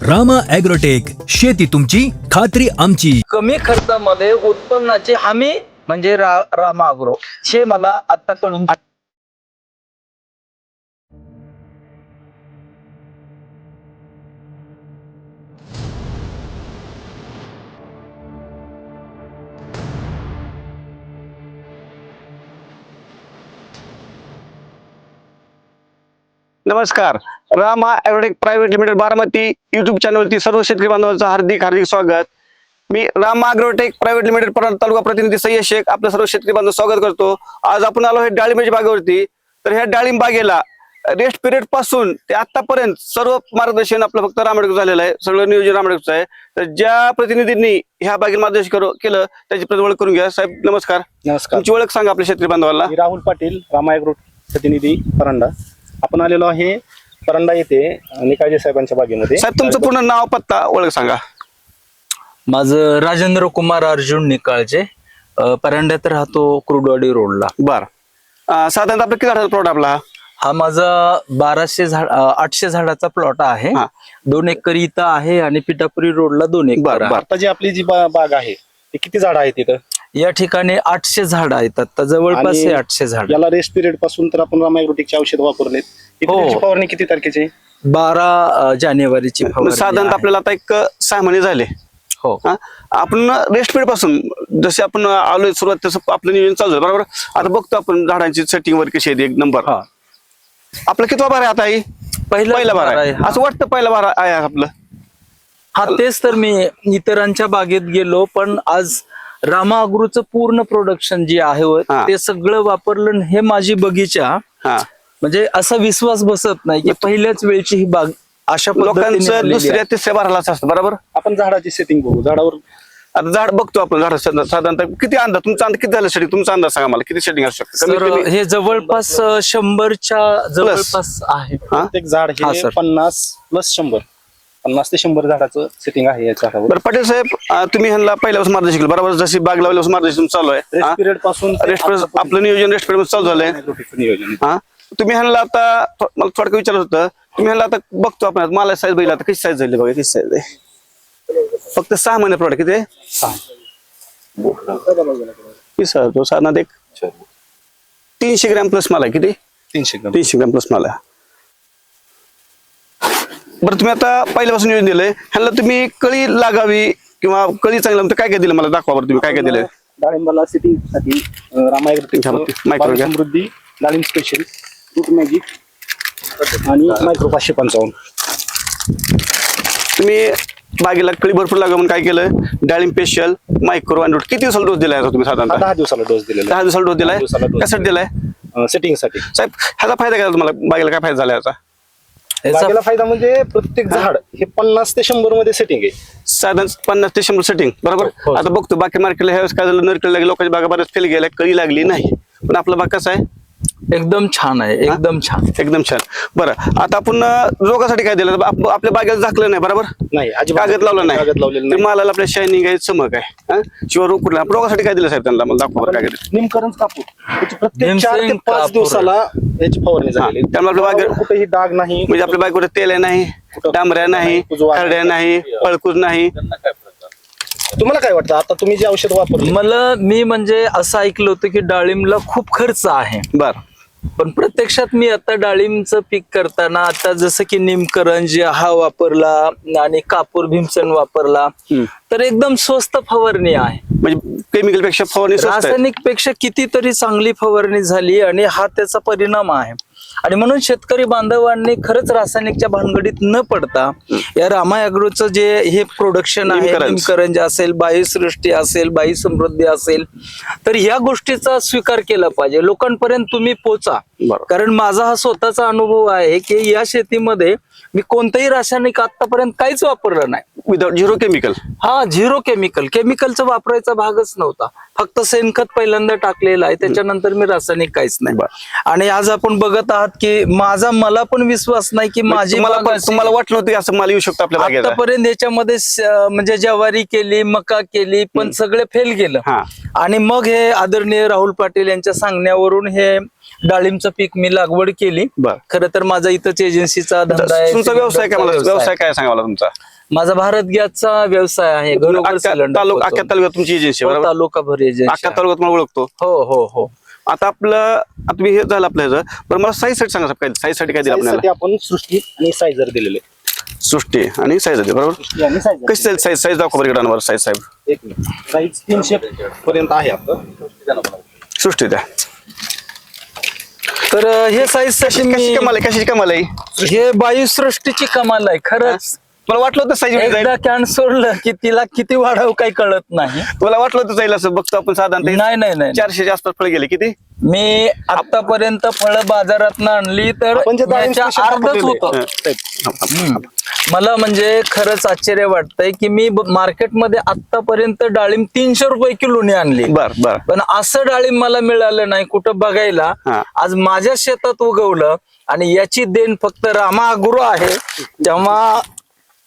Rama agrotech, शेती तुमची खात्री आमची. कमी खर्चामध्ये उत्पन्नाची हमी म्हणजे रामा ॲग्रो हे मला आता कळून. नमस्कार. Rama Agrotech private limited Baramati YouTube चॅनलवरती सर्व शेतकरी बांधवांचं हार्दिक स्वागत. मी Rama Agrotech private limited Paranda taluka प्रतिनिधी सय्यद शेख आपल्या सर्व शेतकरी बांधवांचं स्वागत करतो. आज आपण आलो आहे डाळिंबाच्या बागेवरती. तर ह्या डाळिंब बागेला रेस्ट पिरियड पासून ते आतापर्यंत सर्व मार्गदर्शन आपलं फक्त रामा ॲग्रोटेक झालेलं आहे. सगळं नियोजन रामा ॲग्रोटेकचं आहे. तर ज्या प्रतिनिधींनी ह्या बागेला मार्गदर्शन केलं त्याची ओळख करून घ्या. साहेब नमस्कार. नमस्कार. तुमची ओळख सांगा आपल्या शेतकरी बांधवांना. मी राहुल पाटील, रामा ॲग्रोटेक प्रतिनिधी परंडा. आपण आलेलो आहे परंडा येथे निकाळजे साहेबांच्या बागेमध्ये. साहेब तुमचं पूर्ण नाव पत्ता ओळख सांगा. माझं राजेंद्र कुमार अर्जुन निकाळजे, परांड्यात राहतो, कुर्डवाडी रोडला. बर साधारणतः आपलं किती झाडाचा प्लॉट आपला? हा माझा 800 झाडाचा प्लॉट आहे. 2 एकर इथं आहे आणि पिठापुरी रोडला 2 एकर आहे. आता जी आपली जी बाग आहे ती किती झाड आहेत तिथं? या ठिकाणी 800 झाड आहेत. आता जवळपास आणि 800 झाड. याला रेस्ट पिरियड पासून तर आपण रामा ॲग्रोटेकचे औषध वापरलेत. त्याची फवारणी किती तारखेची? 12 जानेवारीची फवारणी साधारणतः आहे. आपल्याला आता एक 6 महिने झाले. हो. आपण रेस्ट पिरियड पासून जसे आपण आलोय सुरुवात तसं आपलं नियोजन चालू झालं बरोबर. आता बघतो आपण झाडांची सेटिंग वर कशी आहे. एक नंबर. आपलं कितवा बार आहे आता? ही पहिला बार आहे. असं वाटतं पहिला बार आहे आपलं. हा तेच तर मी इतरांच्या बागेत गेलो पण आज रामा ॲग्रोचं पूर्ण प्रोडक्शन जे आहे ते सगळं वापरलं. हे माझी बगीचा म्हणजे असा विश्वास बसत नाही की पहिल्याच वेळची ही बाग अशा लोकांचं दुसऱ्या तिसऱ्या बारालाच असतं बरोबर. आपण झाडाची सेटिंग बघू. झाडावर आता झाड बघतो आपण. झाड साधारणतः किती अंदाज तुमचा किती झालं सेटिंग? तुमचा अंदाज सांगा मला किती सेटिंग असू शकतं? हे जवळपास 100च्या जवळपास आहे. प्रत्येक झाड हे 50 ते 100 झाडाचं सेटिंग आहे या झाडावर. बरं पाटील साहेब, तुम्ही ह्यांना पहिल्यापासून मार्गदर्शन केलं बरोबर. जशी बाग लावल्यापासून मार्गदर्शन चालू आहे. रेस्ट पिरियड पासून आपलं नियोजन रेस्ट पिरियड चालू झालंय. नियोजन. तुम्ही ह्यांना आता मला थोडं विचारत होतं. तुम्ही ह्यांना आता बघतो आपण मला साईज बघितला आता कशी साईज झाली बघा. किती साईज आहे? फक्त 6 महिने प्लॉट किती आहे? 6 तो साधारण एक 300 ग्रॅम प्लस मला किती? 300 ग्रॅम प्लस मला. बरं तुम्ही आता पहिल्यापासून नियोजन दिलंय. ह्यांना तुम्ही कळी लागावी किंवा कळी चांगलं काय काय दिलं मला दाखवा बरं. तुम्ही काय काय दिलंय? डाळिंबाला सेटिंग साठी रामा ॲग्रोटेक मायक्रो समृद्धी, डाळिंब स्पेशल, फ्रूट मॅजिक आणि मायक्रो 555. तुम्ही बागेला कळी भरपूर लागा म्हणून काय केलं? डाळिंब स्पेशल, मायक्रो आणि किती दिवसाला डोस दिलाय तुम्ही? साधारणतः 10 दिवसाला डोस दिलेला. 10 दिवसाला डोस दिलाय. कशासाठी दिलाय? सेटिंग साठी. साहेब ह्याचा फायदा काय तुम्हाला? बागेला काय फायदा झाला याचा? बागेला फायदा म्हणजे प्रत्येक झाड हे 50 ते 100 मध्ये सेटिंग आहे. साधारण 50 ते 100 सेटिंग बरोबर. आता बघतो बाकी मार्केटला ह्यावेळेस काय झालं, नरकळी लागली, लोकांच्या बागा बऱ्याच फेल गेल्या, कळी लागली नाही. पण आपला बाग कसा आहे? एकदम छान आहे. एकदम छान. एकदम छान. बरं आता आपण रोगासाठी काय दिलं? आपल्या बागेला झाकलं नाही बरोबर. नाही कागद लावलं नाही. कागद लावलेलं नाही. मालाला आपल्या शायनिंग आहे, चमक आहे. शिवाय रोग कुठला रोगासाठी काय दिलं साहेब त्यांना? मला दाखवा बरं काय दिलं. निमकरंज कापूर त्याची प्रत्येक 4 ते 5 दिवसाला याची फवारणी झालेली. त्यामुळे आपल्या बागेत कुठेही डाग नाही. म्हणजे आपल्या बागेवर तेल नाही, डांबऱ्या नाही, खरड्या नाही, पळकूज नाही. तुम्हाला काय वाटतं आता तुम्ही जे औषध वापरलं? मी म्हणजे असं ऐकलं होतं की डाळिंबला खूप खर्च आहे. बर पण प्रत्यक्षात मी आता डाळिंबचं पीक करताना आता जसं की निमकरंज हा वापरला आणि कापूर भीमसेन वापरला तर एकदम स्वस्त फवारणी आहे. म्हणजे केमिकल पेक्षा फवारणी स्वस्त आहे. रासायनिक पेक्षा कितीतरी चांगली फवारणी झाली आणि हा त्याचा परिणाम आहे. आणि म्हणून शेतकरी बांधवांनी खरंच रासायनिकच्या भानगडीत न पडता या रामा ॲग्रोचं जे हे प्रोडक्शन आहे, निमकरंज असेल, बायोसृष्टी असेल, बायो समृद्धी असेल, तर ह्या गोष्टीचा स्वीकार केला पाहिजे. लोकांपर्यंत तुम्ही पोचा. कारण माझा हा स्वतःचा अनुभव आहे की या शेतीमध्ये मी कोणतंही रासायनिक आतापर्यंत काहीच वापरलं नाही. Without zero chemical. हा झिरो केमिकल. केमिकलचा वापरायचा भागच नव्हता. फक्त शेणखत पहिल्यांदा टाकलेलं आहे, त्याच्यानंतर मी रासायनिक काहीच नाही. आणि आज आपण बघत आहात की मला पण विश्वास नाही की माझी तुम्हाला वाटलं होतं की असं माल येऊ शकतो आपल्या बागेत? आतापर्यंत याच्यामध्ये म्हणजे ज्वारी केली, मका केली, पण सगळे फेल गेलं. आणि मग हे आदरणीय राहुल पाटील यांच्या सांगण्यावरून हे डाळिंबचं पीक मी लागवड केली. खरं तर माझा इथंच एजन्सीचा धंदा आहे. तुमचा व्यवसाय काय? मला व्यवसाय काय सांगा मला तुमचा? माझा भारत गॅसचा व्यवसाय आहे. घरोघर अख्ख्या सिलेंडर अख्ख्या तालुक्यात तुमची एजन्सी पोहोचवतो. बरोबर, तालुकाभर एजन्सी अख्ख्या आहे. तालुक्यात मला ओळखतो. हो हो हो. आता तुम्ही हे झालं आपलं ह्याचं, बरं मला साईज साठी सांगा साहेब, काय साईज साठी काय दिलं आपल्याला? साईजसाठी आपण सृष्टी आणि सायझर दिलेले. सृष्टी आणि साईज बरोबर. सृष्टी आणि सायझर. कशी साईज साईज साईज दाखवा बरं इकडं साईज साहेब. एक मिनिट. साईज 300 पर्यंत आहे आपलं. सृष्टी द्या. तर हे साईज साठी कशी कमाल आहे, कशाची कमाल आहे? हे वायुसृष्टीची कमाल आहे खरंच. मला वाटलं होतं साईज एकदा कॅन सोडलं की तिला किती वाढावं काही कळत नाही. मला वाटलं होतं जाईल असं. बघतो आपण साधारण नाही नाही नाही. 400च्या आसपास फळ गेले. किती? मी आतापर्यंत फळं बाजारात आणली तर आपण जे डाळिंब याच्या special अर्धच वापरलेलं होतं. मला म्हणजे खरंच आश्चर्य वाटतंय की मी मार्केटमध्ये आतापर्यंत डाळिंब 300 रुपये किलोने आणली. बर बर. पण असं डाळिंब मला मिळालं नाही कुठं बघायला. हा. आज माझ्या शेतात उगवलं आणि याची देण फक्त रामा अग्रो आहे. तेव्हा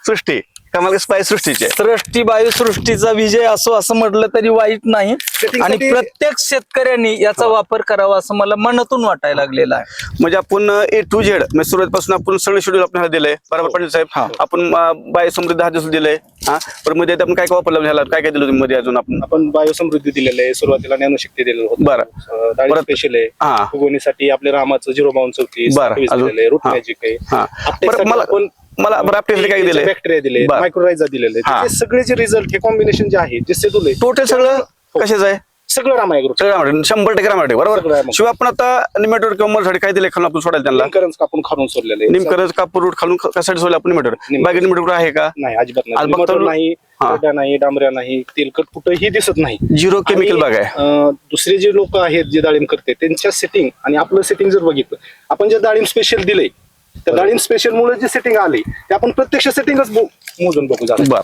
सृष्टी कमाल स्पाइस सृष्टीचे. सृष्टी वायुसृष्टीचा विजय असो असं म्हटलं तरी वाईट नाही. आणि प्रत्येक शेतकऱ्यांनी याचा वापर करावा असं मला मनातून वाटायला लागलेलं आहे. म्हणजे आपण A to Z म्हणजे सुरुवातीपासून आपण सगळे शेड्यूल आपल्याला दिलंय बरोबर पाटील साहेब. आपण बायोसमृद्धी 10 दिवस दिलंय. हा पण मध्ये आपण काय काय वापरलं ह्याला, काय काय दिलं तुम्ही मध्ये अजून? आपण बायोसमृद्धी दिलेलं आहे. सुरुवातीला नॅनोशक्ती दिलेलं होतं. बरं. डाळिंब स्पेशल आहे. हा. फुगवणीसाठी आपले रामाचं 05234 बरं. दिलेलं आहे. रूट हा. मॅजिक आहे. हा. आपल्यासाठी बरं, आपण मला बरं आपल्याला काय दिलंय? बॅक्टेरिया दिले, बरं. मायक्रोरायझा दिलेले. हा. ते सगळे जे रिझल्ट हे कॉम्बिनेशन जे आहे जे शेड्यूल आहे टोटल सगळं कशाचं आहे? सगळं रामायग्रो. सगळं रामायण 100% रामायण बरोबर. सगळं रामायण. शिवाय आपण आता निमेटोड किंवा मरसाठी काय दिले खालून आपण सोडायला त्यांना? निमकरंज कापून खालून सोडलेले. निमकरंज कापूर रूट खालून कशासाठी सोडलं आपण निमेटोड? बाकी निमेटोड आहे का? नाही अजिबात आज नाही. बघतो मटर नाही, हा. खड्डा नाही, डांबऱ्या नाही, तेलकट कुठंही दिसत नाही. झिरो केमिकल बाग आहे. दुसरे जे लोक आहेत जे डाळिंब करते त्यांच्या सेटिंग आणि आपलं सेटिंग जर बघितलं, आपण जे डाळिंब स्पेशल दिले त्या डाळिंब स्पेशल मुळे जे सेटिंग आले ते आपण प्रत्यक्ष सेटिंगच मोजून बघू. झालं बर.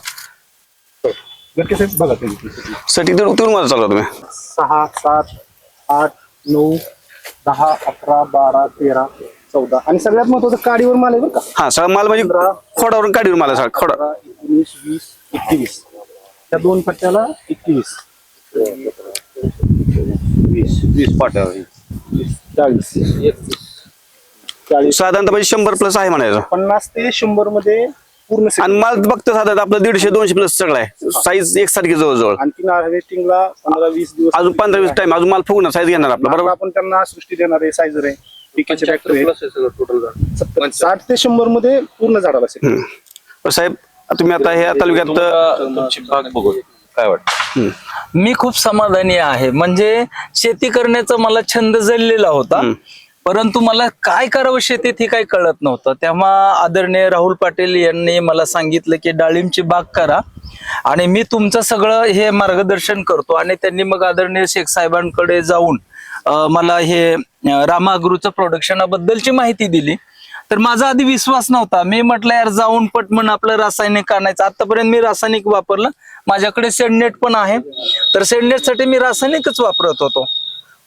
नक्की साहेब बघा तुम्ही. साठी तिथून माझं चालू तुम्ही 6, 7, 8, 9, 10, 11, 12, 13, 14 आणि सगळ्यात महत्वाचं काडीवर माल आहे बरं का. हा सगळा माल म्हणजे खोडावरून काढीवर माल आहे सगळा खोडा. 18, 19, 20, 21 त्या दोन पट्ट्याला 21, 20 पाट्यावर 40, 31, 40, साधारणतः म्हणजे 100 प्लस आहे म्हणायचं. 50 ते 100 मध्ये पूर्ण set. आणि माल बघतो साधारण आपलं 150-200 प्लस सगळं आहे. साईज एकसारखी जवळजवळ. आणखी हार्वेस्टिंगला 15-20 दिवस अजून 15-20 टाइम अजून माल फुगणार साईज घेणार आपला बरोबर. बरोबर. आपण त्यांना सृष्टी देणार आहे, सायझर आहे, पिकाचे ट्रॅक्टर आहे. 60 ते 100 मध्ये पूर्ण झाडाला set. पण साहेब तुम्ही आता हे तालुक्यात काय वाटतं? मी खूप समाधानी आहे. म्हणजे शेती करण्याचा मला छंद जडलेला होता. परंतु मला काय करावं शेतीत हे काही कळत नव्हतं. तेव्हा आदरणीय राहुल पाटील यांनी मला सांगितलं की डाळिंबची बाग करा आणि मी तुमचं सगळं हे मार्गदर्शन करतो. आणि त्यांनी मग आदरणीय शेख साहेबांकडे जाऊन मला हे रामा अग्रोचं प्रोडक्शनाबद्दलची माहिती दिली. तर माझा आधी विश्वास नव्हता. मी म्हटलं यार जाऊन पटमन आपलं रासायनिक आणायचं. आतापर्यंत मी रासायनिक वापरलं. माझ्याकडे शेडनेट पण आहे. तर शेडनेटसाठी मी रासायनिकच वापरत होतो.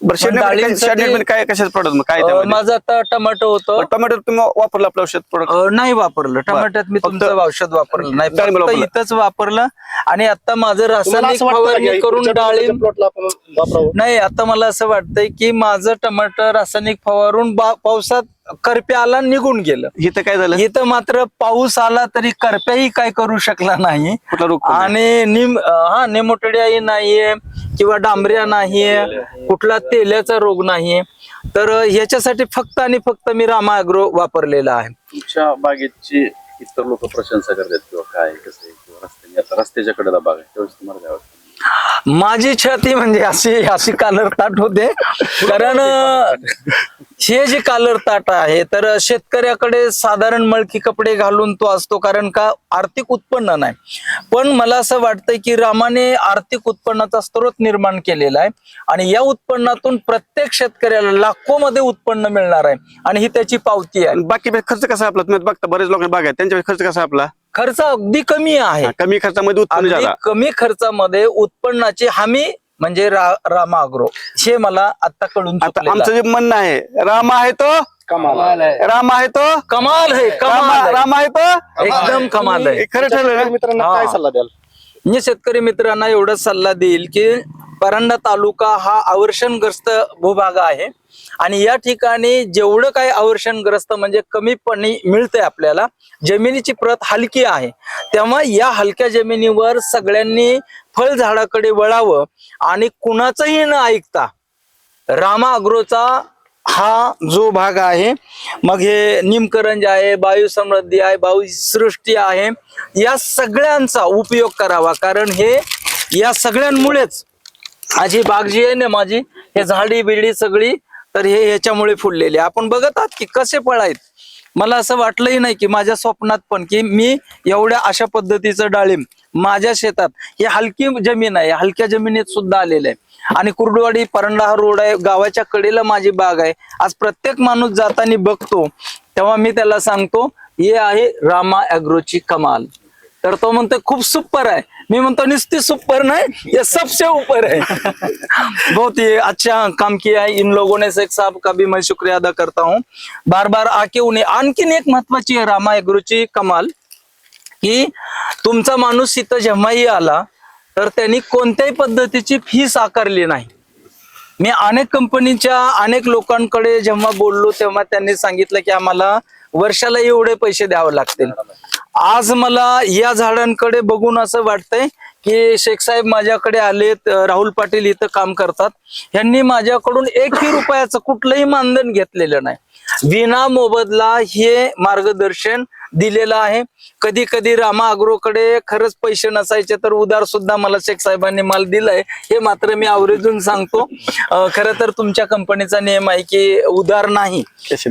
बरं शेडनेट काय कशाच प्रोडक्ट काय त्यामध्ये? माझं आता टमाटो होतं. टोमॅटो तुम्ही वापरलं आपलं औषध प्रोडक्ट? नाही वापरलं. टमाट्यात मी तुमचं औषध वापरलं नाही, डाळिंब फक्त वापरलं. इथंच वापरलं. आणि आता माझं तुम्हाला रासायनिक असं वाटतं फवारणी का करून पुढच्या डाळिंब प्लॉटला आपण वापरावं? नाही. आता मला असं वाटतंय की माझं टमाटर रासायनिक फवारून पावसात करप्या आला निघून गेलं. इथं काय झालं? इथं मात्र पाऊस आला तरी करप्याही काय करू शकला नाही. कुठला रोग पण नाही. आणि नेमोटोडियाही नाहीये किंवा डांबऱ्या नाहीये, कुठला तेल्याचा रोग नाहीये. तर ह्याच्यासाठी फक्त आणि फक्त मी रामा अॅग्रो वापरलेला आहे. तुमच्या बागेची इतर लोक प्रशंसा करतात किंवा काय कसं आहे किंवा रस्त्याने आता रस्त्याच्या कडेला बाग आहे त्यावेळेस तुम्हाला काय वाटतं? माझी छाती म्हणजे अशी कालर ताट होते. कारण हे जे कालर ताट आहे तर शेतकऱ्याकडे साधारण मळकी कपडे घालून तो असतो, कारण का आर्थिक उत्पन्न नाही. पण मला असं वाटतंय की रामाने आर्थिक उत्पन्नाचा स्रोत निर्माण केलेला आहे आणि या उत्पन्नातून प्रत्येक शेतकऱ्याला लाखो मध्ये उत्पन्न मिळणार आहे आणि ही त्याची पावती आहे. बाकी खर्च कसा आपला तुम्ही बघता बरेच लोक बाग आहेत त्यांच्या खर्च कसा आपला? खर्च अगदी कमी आहे. कमी खर्चामध्ये उत्पन्न अगदी झाला. कमी खर्चामध्ये उत्पन्नाची हमी म्हणजे रामा अॅग्रो हे मला आता कळून आता चुकलेलं आमचं आहे. जे म्हणणं आहे राम आहे तो कमाल राम आहे तो कमाल आहे, कमाल आहे. राम आहे तो एकदम कमाल आहे. हे खरं ठरलं ना? मित्रांना काय सल्ला द्याल? म्हणजे शेतकरी मित्रांना एवढा सल्ला देईल की परांडा तालुका हा अवर्षणग्रस्त भूभाग आहे आणि या ठिकाणी जेवढं काही अवर्षणग्रस्त म्हणजे कमी पाणी मिळतंय आपल्याला, जमिनीची प्रत हलकी आहे, तेव्हा या हलक्या जमिनीवर सगळ्यांनी फळझाडाकडे वळावं आणि कुणाचंही न ऐकता रामा अग्रोचा हा जो भाग आहे, मग हे निमकरंज आहे, वायू समृद्धी आहे, वायू सृष्टी आहे, या सगळ्यांचा उपयोग करावा. कारण हे या सगळ्यांमुळेच आज ही बाग जी आहे ना माझी, हे झाडी बिडी सगळी तर हे ह्याच्यामुळे फुललेली. आपण बघत आहात की कसे फळ आहेत. मला असं वाटलंही नाही की माझ्या स्वप्नात पण की मी एवढ्या अशा पद्धतीचं डाळिंब माझ्या शेतात, ही हलकी जमीन आहे, हलक्या जमिनीत सुद्धा आलेलं आहे. आणि कुर्डवाडी परांडा हा रोड आहे, गावाच्या कडेला माझी बाग आहे. आज प्रत्येक माणूस जाताना बघतो तेव्हा मी त्याला सांगतो हे आहे रामा ॲग्रोची कमाल. तर तो म्हणतो खूप सुपर है. मैं म्हणतो नुसती सुपर नहीं, ये सबसे ऊपर है. बहुत ही अच्छा काम किया है इन लोगों ने. शेख साहब का भी मैं शुक्रिया अदा करता हूँ. बार बार आके उन्हें. आणखीन एक महत्वाची आहे रामा ॲग्रोची कमाल की तुमचा माणूस इथं जेव्हाही आला तर त्यांनी कोणत्याही पद्धतीची फीस आकारली नाही. मी अनेक कंपनीच्या अनेक लोकांकडे जेव्हा बोललो तेव्हा त्यांनी सांगितलं की आम्हाला वर्षाला एवढे पैसे द्यावे लागतील. आज मला या झाडांकडे बघून असं वाटतंय की शेख साहेब माझ्याकडे आलेत, राहुल पाटील इथं काम करतात, यांनी माझ्याकडून एकही रुपयाचं कुठलंही मानधन घेतलेलं नाही. विना मोबदला हे मार्गदर्शन दिलेलं आहे. कधी कधी रामा अग्रोकडे खरंच पैसे नसायचे तर उधार सुद्धा मला शेख साहेबांनी माल दिलाय, हे मात्र मी आवर्जून सांगतो. खरं तर तुमच्या कंपनीचा नियम आहे की उधार नाही,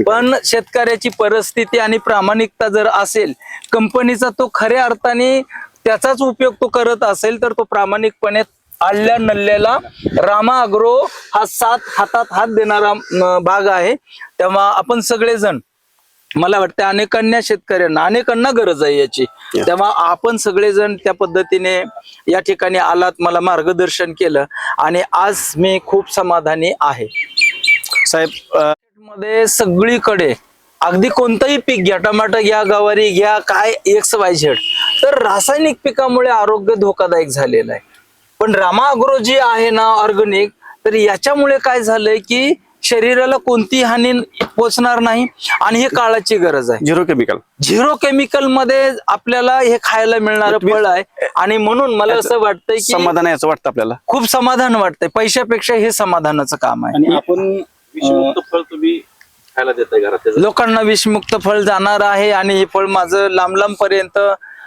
पण शेतकऱ्याची परिस्थिती आणि प्रामाणिकता जर असेल, कंपनीचा तो खऱ्या अर्थाने त्याचाच उपयोग तो करत असेल तर तो प्रामाणिकपणे आल्या नल्ल्याला रामा अग्रो हा 7 हातात हात देणारा भाग आहे. तेव्हा आपण सगळेजण, मला वाटतं अनेकांना गरज आहे याची, तेव्हा आपण सगळेजण त्या पद्धतीने या ठिकाणी आलात, मला मार्गदर्शन केलं आणि आज मी खूप समाधानी आहे. साहेब मध्ये सगळीकडे अगदी कोणतंही पीक घ्या, टमाटर घ्या, गवारी घ्या, काय XYZ, तर रासायनिक पिकामुळे आरोग्य धोकादायक झालेलं आहे. पण रामा अग्रो जी आहे ना ऑर्गॅनिक, तर याच्यामुळे काय झालंय की शरीराला कोणती हानी पोचणार नाही आणि हे काळाची गरज आहे. झिरो केमिकल मध्ये आपल्याला हे खायला मिळणारं फळ आहे आणि म्हणून मला असं वाटतंय की समाधान याचं वाटतं आपल्याला, खूप समाधान वाटतंय. पैशापेक्षा हे समाधानाचं काम आहे. आणि आपण विषमुक्त फळ तुम्ही खायला देताय घरात, लोकांना विषमुक्त फळ जाणार आहे आणि हे फळ माझं लांब लांब पर्यंत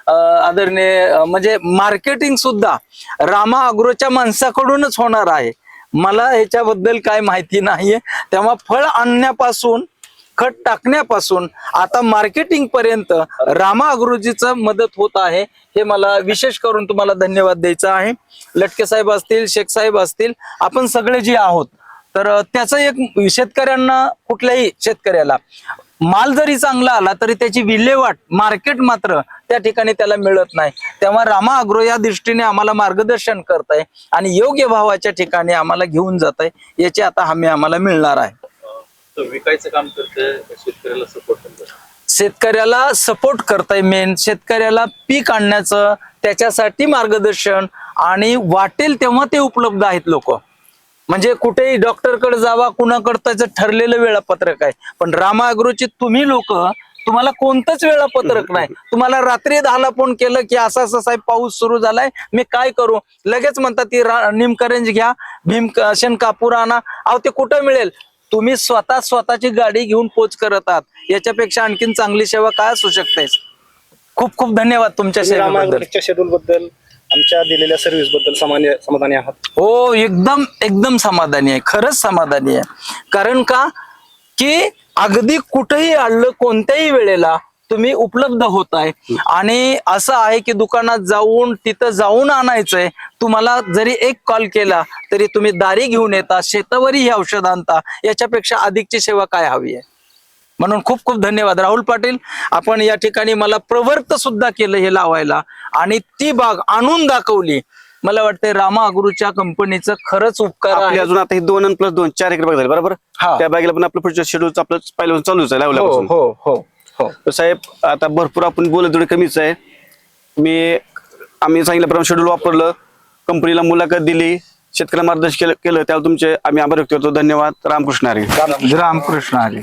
आदरणीय म्हणजे मार्केटिंग सुद्धा रामा अग्रोच्या माणसाकडूनच होणार आहे. मला ह्याच्याबद्दल काय माहिती नाहीये. तेव्हा फळ आणण्यापासून, खत टाकण्यापासून आता मार्केटिंग पर्यंत रामा अग्रोजीचं मदत होत आहे. हे मला विशेष करून तुम्हाला धन्यवाद द्यायचा आहे. लटके साहेब असतील, शेख साहेब असतील, आपण सगळे जे आहोत, तर त्याचं एक शेतकऱ्यांना, कुठल्याही शेतकऱ्याला माल जरी चांगला आला तरी त्याची विल्हेवाट, मार्केट मात्र त्या ठिकाणी त्याला मिळत नाही. तेव्हा रामा अग्रो या दृष्टीने आम्हाला मार्गदर्शन करत आहे आणि योग्य भावाच्या ठिकाणी आम्हाला घेऊन जात आहे. याची आता हमी आम्हाला मिळणार आहे. विकायचं काम करते, शेतकऱ्याला सपोर्ट करते, शेतकऱ्याला सपोर्ट करताय. मेन शेतकऱ्याला पीक आणण्याचं, त्याच्यासाठी मार्गदर्शन आणि वाटेल तेव्हा ते उपलब्ध आहेत लोक. म्हणजे कुठेही डॉक्टरकडे जावा, कुणाकडे त्याचं ठरलेलं वेळापत्रक आहे, पण रामा अग्रोची तुम्ही लोक, तुम्हाला कोणतंच वेळापत्रक नाही. तुम्हाला रात्री 10ला फोन केलं की असा असा साहेब पाऊस सुरू झालाय, मी काय करू, लगेच म्हणतात ती निमकरंज घ्या, भीमसेन कापूर आणा. अहो ते कुठं मिळेल? तुम्ही स्वतःची गाडी घेऊन पोच करत आहात. याच्यापेक्षा आणखीन चांगली सेवा काय असू शकते? खूप खूप धन्यवाद तुमच्या सेवेबद्दल. शेड्यूल बद्दल, आमच्या दिलेल्या सर्व्हिस बद्दल समाधानी आहात? हो, एकदम समाधानी आहे. खरंच समाधानी आहे. कारण का की अगदी कुठेही आलं, कोणत्याही वेळेला तुम्ही उपलब्ध होत आहे. आणि असं आहे की दुकानात जाऊन, तिथं जाऊन आणायचंय, तुम्हाला जरी एक कॉल केला तरी तुम्ही दारी घेऊन येता, शेतावरही हे औषध आणता. याच्यापेक्षा अधिकची सेवा काय हवी आहे? म्हणून खूप खूप धन्यवाद. राहुल पाटील, आपण या ठिकाणी मला प्रवर्त सुद्धा केलं हे लावायला आणि ती बाग आणून दाखवली. मला वाटतंय रामा अग्रोच्या कंपनीचं खरंच उपकार आहे. अजून आता हे 2+2 4 एकर बाग झाली, बरोबर? त्या बागेला पण आपलं पुढच्या शेड्यूलचं आपलं पहिलं चालूच आहे लावल्यापासून. हो. तर साहेब आता भरपूर आपण बोलत थोडी कमीच आहे. आम्ही सांगितल्याप्रमाणे शेड्यूल वापरलं, कंपनीला मुलाखत दिली, शेतकऱ्यांना मार्गदर्शन केलं त्यावर तुमचे आम्ही आभार व्यक्त करतो. धन्यवाद. रामकृष्ण हरी. रामकृष्ण हरी.